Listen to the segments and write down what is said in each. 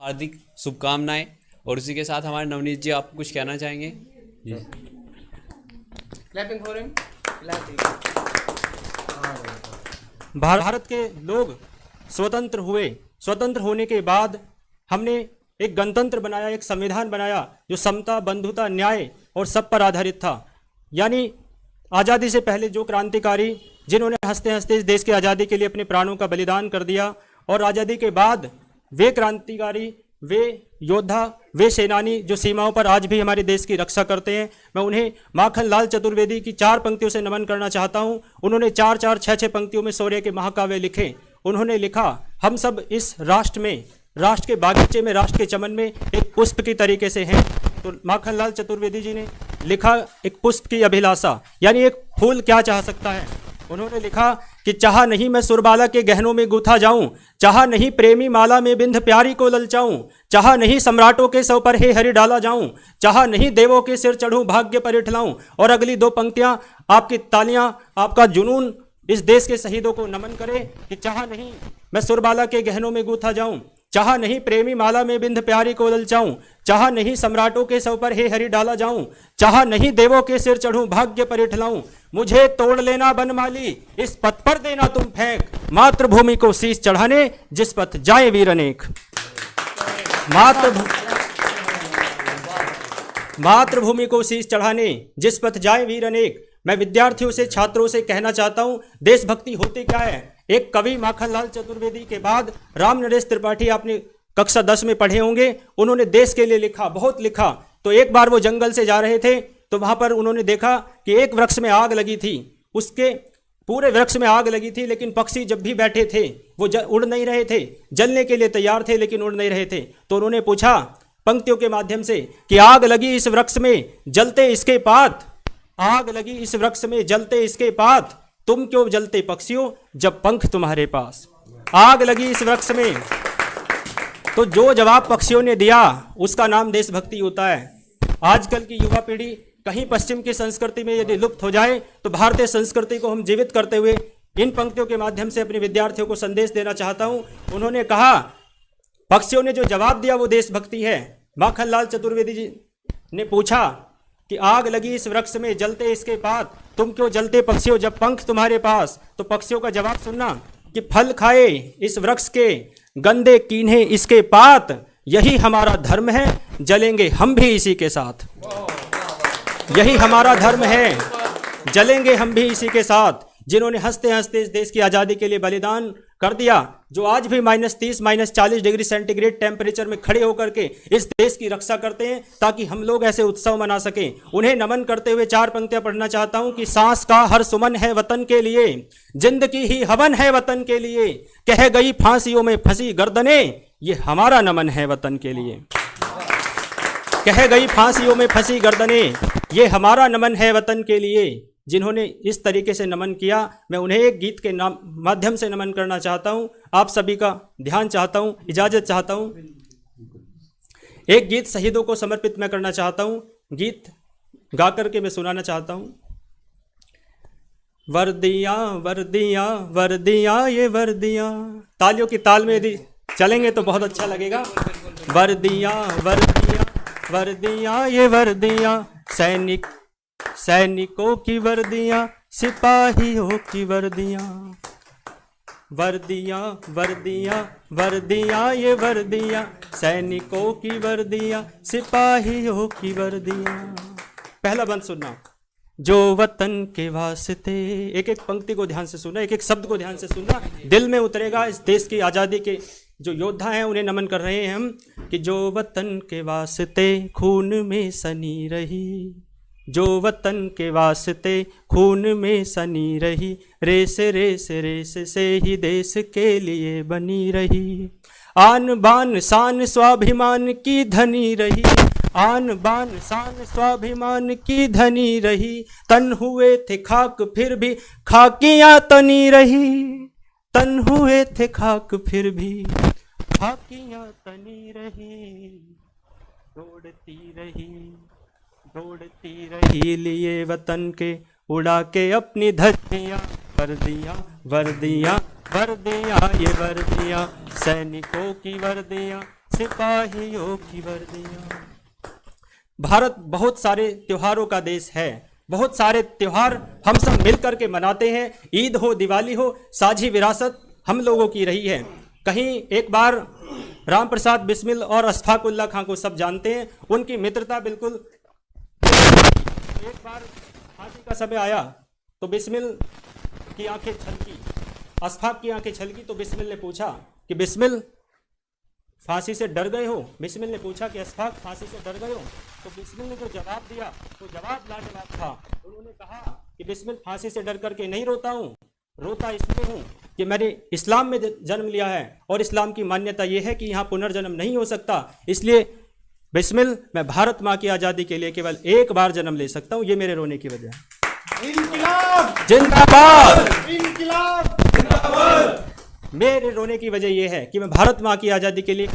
हार्दिक शुभकामनाएं। और उसी के साथ हमारे नवनीत जी, आप कुछ कहना चाहेंगे? जी। भारत के लोग स्वतंत्र हुए। स्वतंत्र होने के बाद हमने एक गणतंत्र बनाया, एक संविधान बनाया जो समता, बंधुता, न्याय और सब पर आधारित था। यानी आज़ादी से पहले जो क्रांतिकारी जिन्होंने हंसते हंसते इस देश की आज़ादी के लिए अपने प्राणों का बलिदान कर दिया, और आज़ादी के बाद वे क्रांतिकारी, वे योद्धा, वे सेनानी जो सीमाओं पर आज भी हमारे देश की रक्षा करते हैं, मैं उन्हें माखनलाल चतुर्वेदी की 4 पंक्तियों से नमन करना चाहता हूं। उन्होंने 4-4, 6-6 पंक्तियों में शौर्य के महाकाव्य लिखे। उन्होंने लिखा, हम सब इस राष्ट्र में, राष्ट्र के बागीचे में, राष्ट्र के चमन में एक पुष्प की तरीके से हैं। तो माखनलाल चतुर्वेदी जी ने लिखा एक पुष्प की अभिलाषा, यानी एक फूल क्या चाह सकता है। उन्होंने लिखा कि चाहा नहीं मैं सुरबाला के गहनों में गूथा जाऊं, चाहा नहीं प्रेमी माला में बिंध प्यारी को ललचाऊं, चाहा नहीं सम्राटों के सौ पर हे हरि डाला जाऊं, चाहा नहीं देवों के सिर चढ़ूं भाग्य पर इठलाऊं। और अगली 2 पंक्तियां, आपकी तालियां, आपका जुनून इस देश के शहीदों को नमन करे कि चाहा नहीं मैं सुरबाला के गहनों में गूथा जाऊं, चाहा नहीं प्रेमी माला में बिंध प्यारी को ललचाऊं, चाहा नहीं सम्राटों के सौ पर हे हरि डाला जाऊं, चाहा नहीं देवों के सिर चढ़ूं भाग्य पर इठलाऊं। मुझे तोड़ लेना बनमाली, इस पथ पर देना तुम फेंक, मातृभूमि को शीश चढ़ाने जिस पथ जाए वीर अनेक। मातृभूमि को शीश चढ़ाने जिस पथ जाए वीर अनेक। मैं विद्यार्थियों से, छात्रों से कहना चाहता हूं, देशभक्ति होती क्या है। एक कवि माखनलाल चतुर्वेदी के बाद राम नरेश त्रिपाठी, आपने कक्षा 10 में पढ़े होंगे, उन्होंने देश के लिए लिखा, बहुत लिखा। तो एक बार वो जंगल से जा रहे थे, तो वहां पर उन्होंने देखा कि एक वृक्ष में आग लगी थी, उसके पूरे वृक्ष में आग लगी थी, लेकिन पक्षी जब भी बैठे थे वो उड़ नहीं रहे थे, जलने के लिए तैयार थे लेकिन उड़ नहीं रहे थे। तो उन्होंने पूछा पंक्तियों के माध्यम से कि आग लगी इस वृक्ष में जलते इसके पात, आग लगी इस वृक्ष में जलते इसके पात, तुम क्यों जलते पक्षियों जब पंख तुम्हारे पास। आग लगी इस वृक्ष में, तो जो जवाब पक्षियों ने दिया उसका नाम देशभक्ति होता है। आजकल की युवा पीढ़ी कहीं पश्चिम की संस्कृति में यदि लुप्त हो जाए, तो भारतीय संस्कृति को हम जीवित करते हुए इन पंक्तियों के माध्यम से अपने विद्यार्थियों को संदेश देना चाहता हूं। उन्होंने कहा, पक्षियों ने जो जवाब दिया वो देशभक्ति है। माखनलाल चतुर्वेदी जी ने पूछा कि आग लगी इस वृक्ष में जलते इसके पात, तुम क्यों जलते पक्षियों जब पंख तुम्हारे पास। तो पक्षियों का जवाब सुनना कि फल खाए इस वृक्ष के, गंदे कीन्हे इसके पात, यही हमारा धर्म है, जलेंगे हम भी इसी के साथ। यही हमारा धर्म है, जलेंगे हम भी इसी के साथ। जिन्होंने हंसते हंसते इस देश की आज़ादी के लिए बलिदान कर दिया, जो आज भी -30, -40 डिग्री सेंटीग्रेड टेम्परेचर में खड़े होकर के इस देश की रक्षा करते हैं ताकि हम लोग ऐसे उत्सव मना सकें, उन्हें नमन करते हुए 4 पंक्तियां पढ़ना चाहता हूं कि सांस का हर सुमन है वतन के लिए, जिंदगी ही हवन है वतन के लिए, कह गई फांसियों में फंसी गर्दने, ये हमारा नमन है वतन के लिए। कह गई फांसियों में फंसी गर्दने, ये हमारा नमन है वतन के लिए। जिन्होंने इस तरीके से नमन किया, मैं उन्हें एक गीत के माध्यम से नमन करना चाहता हूं। आप सभी का ध्यान चाहता हूं, इजाजत चाहता हूं। एक गीत शहीदों को समर्पित मैं करना चाहता हूं, गीत गा करके मैं सुनाना चाहता हूं। वर्दियां वर्दियां वर्दियां ये वर्दियां, तालियों की ताल में यदि चलेंगे तो बहुत अच्छा लगेगा। वर्दियां वर्दियां वर्दियां ये वर्दियां, सैनिकों की वर्दियां, सिपाहियों की वर्दियां। वर्दियां वर्दियां वर्दियां ये वर्दियां, सैनिकों की वर्दियां, सिपाहियों की वर्दियां। पहला बंद सुनना, जो वतन के वास्ते, एक एक पंक्ति को ध्यान से सुनना, एक एक शब्द को ध्यान से सुनना, दिल में उतरेगा। इस देश की आज़ादी के जो योद्धा हैं उन्हें नमन कर रहे हैं हम कि जो वतन के वास्ते खून में सनी रही, जो वतन के वास्ते खून में सनी रही, रेस रेस रेस से ही देश के लिए बनी रही। आन बान शान स्वाभिमान की धनी रही, आन बान शान स्वाभिमान की धनी रही। तन हुए थे खाक फिर भी खाकियां तनी रही, तन हुए थे खाक फिर भी खाकियां तनी रही। दौड़ती रही दौड़ती रही लिए वतन के, उड़ा के अपनी धज्जियां। वर्दियां वर्दियां वर्दियां ये वर्दियां, सैनिकों की वर्दियां, सिपाहियों की वर्दियां। भारत बहुत सारे त्योहारों का देश है। बहुत सारे त्योहार हम सब मिलकर के मनाते हैं। ईद हो, दिवाली हो, साझी विरासत हम लोगों की रही है। कहीं एक बार राम प्रसाद बिस्मिल और अशफाक उल्लाह खां को सब जानते हैं, उनकी मित्रता बिल्कुल। एक बार फांसी का समय आया तो बिस्मिल की आंखें छलकी, अशफाक की आंखें छलकी, तो बिस्मिल ने पूछा कि बिस्मिल फांसी से डर गए हो? बिस्मिल ने पूछा कि अशफाक फांसी से डर गए हो? तो बिस्मिल ने जो जवाब दिया तो जवाब लाजवाब था। उन्होंने कहा कि बिस्मिल फांसी से डर करके नहीं रोता हूँ, रोता इसलिए हूँ कि मैंने इस्लाम में जन्म लिया है और इस्लाम की मान्यता यह है कि यहाँ पुनर्जन्म नहीं हो सकता। इसलिए बिस्मिल, मैं भारत माँ की आज़ादी के लिए केवल एक बार जन्म ले सकता हूँ। ये मेरे रोने की वजह है। इनकिलाब जिंदाबाद। इनकिलाब जिंदाबाद। मेरे रोने की वजह यह है कि मैं भारत माँ की आज़ादी के लिए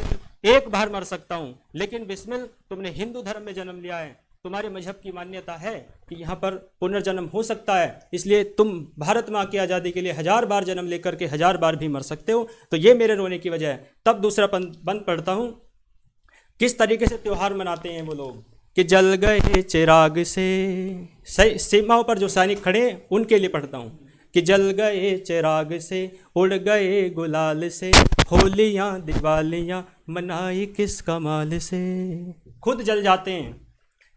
एक बार मर सकता हूँ। लेकिन बिस्मिल, तुमने हिंदू धर्म में जन्म लिया है, तुम्हारे मजहब की मान्यता है कि यहाँ पर पुनर्जन्म हो सकता है, इसलिए तुम भारत माँ की आज़ादी के लिए 1000 बार जन्म लेकर के 1000 बार भी मर सकते हो। तो ये मेरे रोने की वजह है। तब दूसरा बंद पढ़ता हूँ। किस तरीके से त्यौहार मनाते हैं वो लोग कि जल गए चिराग से, सीमाओं पर जो सैनिक खड़े हैं उनके लिए पढ़ता हूँ कि जल गए चिराग से, उड़ गए गुलाल से, होलियाँ दिवालियाँ मनाई किस कमाल से। खुद जल जाते हैं।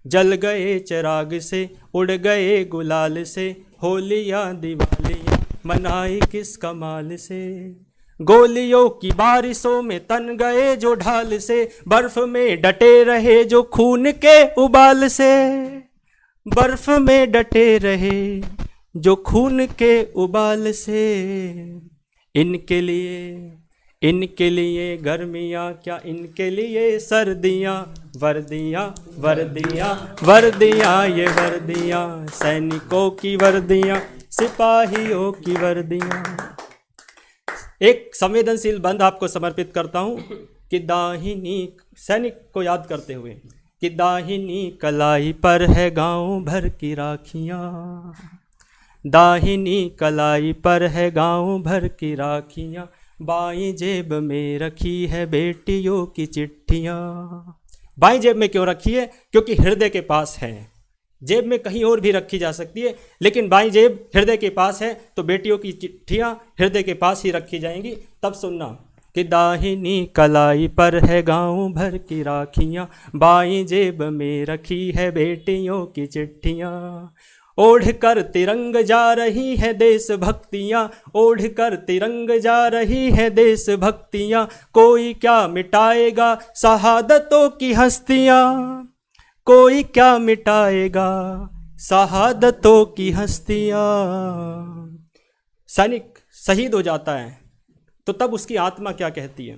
जल गए चिराग से, उड़ गए गुलाल से, होलियाँ दिवालियाँ मनाई किस कमाल से। गोलियों की बारिशों में तन गए जो ढाल से, बर्फ में डटे रहे जो खून के उबाल से, बर्फ में डटे रहे जो खून के उबाल से। इनके लिए गर्मियाँ क्या, इनके लिए सर्दियाँ, वर्दियाँ वर्दियाँ वर्दियाँ ये वर्दियाँ, सैनिकों की वर्दियाँ, सिपाहियों की वर्दियाँ। एक संवेदनशील बंद आपको समर्पित करता हूँ कि दाहिनी, सैनिक को याद करते हुए, कि दाहिनी कलाई पर है गांव भर की राखियाँ, दाहिनी कलाई पर है गांव भर की राखियाँ, बाईं जेब में रखी है बेटियों की चिट्ठियाँ। बाईं जेब में क्यों रखी है? क्योंकि हृदय के पास है। जेब में कहीं और भी रखी जा सकती है, लेकिन बाईं जेब हृदय के पास है, तो बेटियों की चिट्ठियाँ हृदय के पास ही रखी जाएंगी। तब सुनना कि दाहिनी कलाई पर है गांव भर की राखियाँ, बाईं जेब में रखी है बेटियों की चिट्ठियाँ। ओढ़ कर तिरंग जा रही है देशभक्तियाँ, ओढ़ कर तिरंग जा रही है देशभक्तियाँ, कोई क्या मिटाएगा शहादतों की हस्तियाँ, कोई क्या मिटाएगा शहादतों की हस्तियाँ। सैनिक शहीद हो जाता है तो तब उसकी आत्मा क्या कहती है?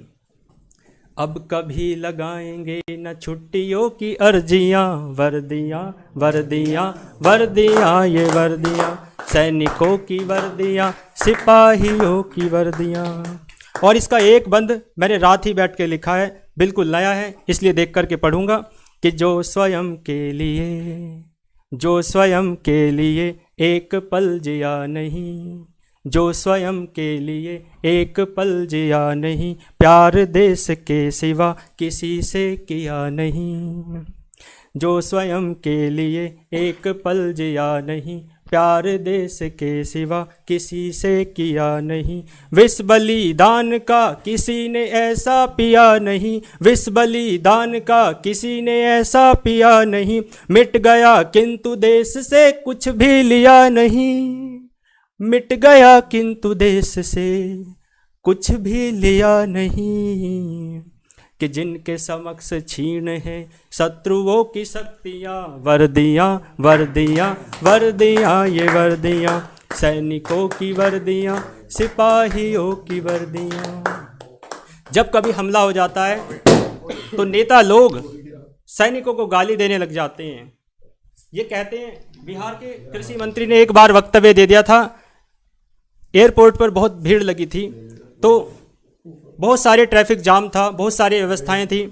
अब कभी लगाएंगे न छुट्टियों की अर्जियाँ, वर्दियाँ वर्दियाँ वर्दियाँ ये वर्दियाँ, सैनिकों की वर्दियाँ, सिपाहियों की वर्दियाँ। और इसका एक बंद मैंने रात ही बैठ के लिखा है, बिल्कुल नया है, इसलिए देख करके पढ़ूंगा कि जो स्वयं के लिए एक पल जिया नहीं, जो स्वयं के लिए एक पल जिया नहीं, प्यार देश के सिवा किसी से किया नहीं, जो स्वयं के लिए एक पल जिया नहीं, प्यार देश के सिवा किसी से किया नहीं। विष बलिदान का किसी ने ऐसा पिया नहीं, विष बलिदान का किसी ने ऐसा पिया नहीं, मिट गया किंतु देश से कुछ भी लिया नहीं, मिट गया किंतु देश से कुछ भी लिया नहीं। कि जिनके समक्ष छीन है शत्रुओं की शक्तियाँ, वर्दियाँ वर्दियाँ वर्दियाँ ये वर्दियाँ, सैनिकों की वर्दियाँ, सिपाहियों की वर्दियाँ। जब कभी हमला हो जाता है तो नेता लोग सैनिकों को गाली देने लग जाते हैं। ये कहते हैं, बिहार के कृषि मंत्री ने एक बार वक्तव्य दे दिया था, एयरपोर्ट पर बहुत भीड़ लगी थी, तो बहुत सारे ट्रैफिक जाम था, बहुत सारी व्यवस्थाएं थी,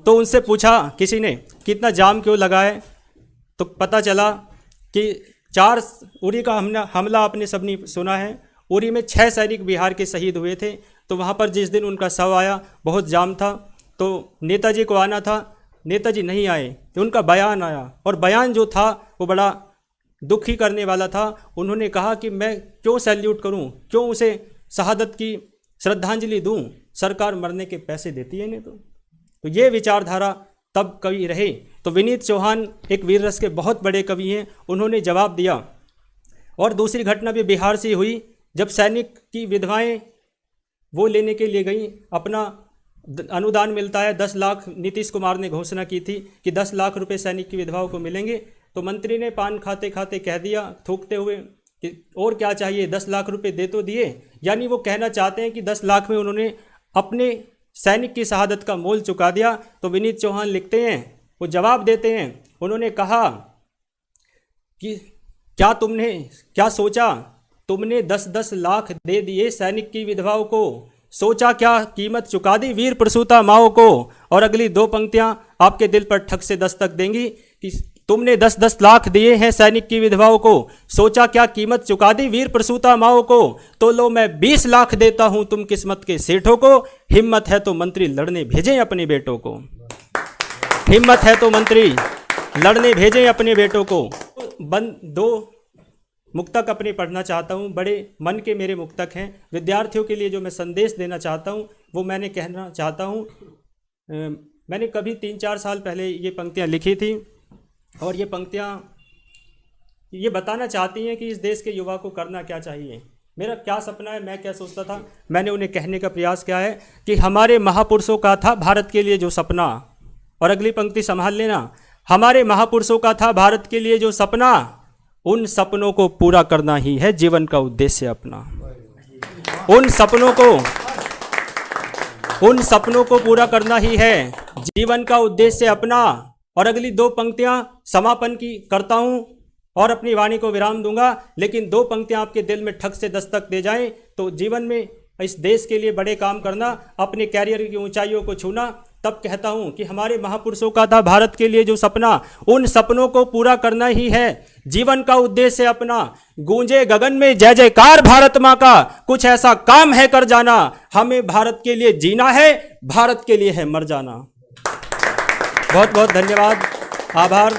तो उनसे पूछा किसी ने कि इतना जाम क्यों लगा है, तो पता चला कि 4 उरी का हमला आपने सबने सुना है। उरी में 6 सैनिक बिहार के शहीद हुए थे, तो वहाँ पर जिस दिन उनका शव आया बहुत जाम था। तो नेताजी को आना था, नेताजी नहीं आए, तो उनका बयान आया और बयान जो था वो बड़ा दुखी करने वाला था। उन्होंने कहा कि मैं क्यों सैल्यूट करूं, क्यों उसे शहादत की श्रद्धांजलि दूं, सरकार मरने के पैसे देती है नहीं। तो ये विचारधारा तब कवि रहे। तो विनीत चौहान एक वीर रस के बहुत बड़े कवि हैं, उन्होंने जवाब दिया। और दूसरी घटना भी बिहार से हुई, जब सैनिक की विधवाएं वो लेने के लिए गई, अपना अनुदान मिलता है 10 लाख, नीतीश कुमार ने घोषणा की थी कि 10 लाख रुपए सैनिक की विधवाओं को मिलेंगे। तो मंत्री ने पान खाते खाते कह दिया, थूकते हुए, कि और क्या चाहिए, 10 लाख रुपए दे तो दिए। यानी वो कहना चाहते हैं कि 10 लाख में उन्होंने अपने सैनिक की शहादत का मोल चुका दिया। तो विनीत चौहान लिखते हैं, वो जवाब देते हैं, उन्होंने कहा कि क्या सोचा तुमने 10-10 लाख दे दिए सैनिक की विधवाओं को, सोचा क्या कीमत चुका दी वीर प्रसूता माओ को। और अगली 2 पंक्तियां आपके दिल पर ठक से दस्तक देंगी कि तुमने 10-10 लाख दिए हैं सैनिक की विधवाओं को, सोचा क्या कीमत चुका दी वीर प्रसूता माओ को। तो लो मैं 20 लाख देता हूं तुम किस्मत के सेठों को, हिम्मत है तो मंत्री लड़ने भेजें अपने बेटों को, हिम्मत है तो मंत्री लड़ने भेजें अपने बेटों को। 2 मुक्तक अपने पढ़ना चाहता हूँ, बड़े मन के मेरे मुक्तक हैं। विद्यार्थियों के लिए जो मैं संदेश देना चाहता हूँ वो मैंने कहना चाहता हूँ। मैंने कभी 3-4 साल पहले ये पंक्तियाँ लिखी थी और ये पंक्तियाँ ये बताना चाहती हैं कि इस देश के युवा को करना क्या चाहिए, मेरा क्या सपना है, मैं क्या सोचता था। मैंने उन्हें कहने का प्रयास किया है कि हमारे महापुरुषों का था भारत के लिए जो सपना, और अगली पंक्ति संभाल लेना, हमारे महापुरुषों का था भारत के लिए जो सपना, उन सपनों को पूरा करना ही है जीवन का उद्देश्य अपना। उन सपनों को पूरा करना ही है जीवन का उद्देश्य अपना। और अगली 2 पंक्तियां समापन की करता हूं और अपनी वाणी को विराम दूंगा, लेकिन 2 पंक्तियां आपके दिल में ठक से दस्तक दे जाएं तो जीवन में इस देश के लिए बड़े काम करना, अपने कैरियर की ऊंचाइयों को छूना। तब कहता हूं कि हमारे महापुरुषों का था भारत के लिए जो सपना, उन सपनों को पूरा करना ही है जीवन का उद्देश्य अपना। गूंजे गगन में जय जयकार भारत माँ का, कुछ ऐसा काम है कर जाना, हमें भारत के लिए जीना है, भारत के लिए है मर जाना। बहुत बहुत धन्यवाद, आभार।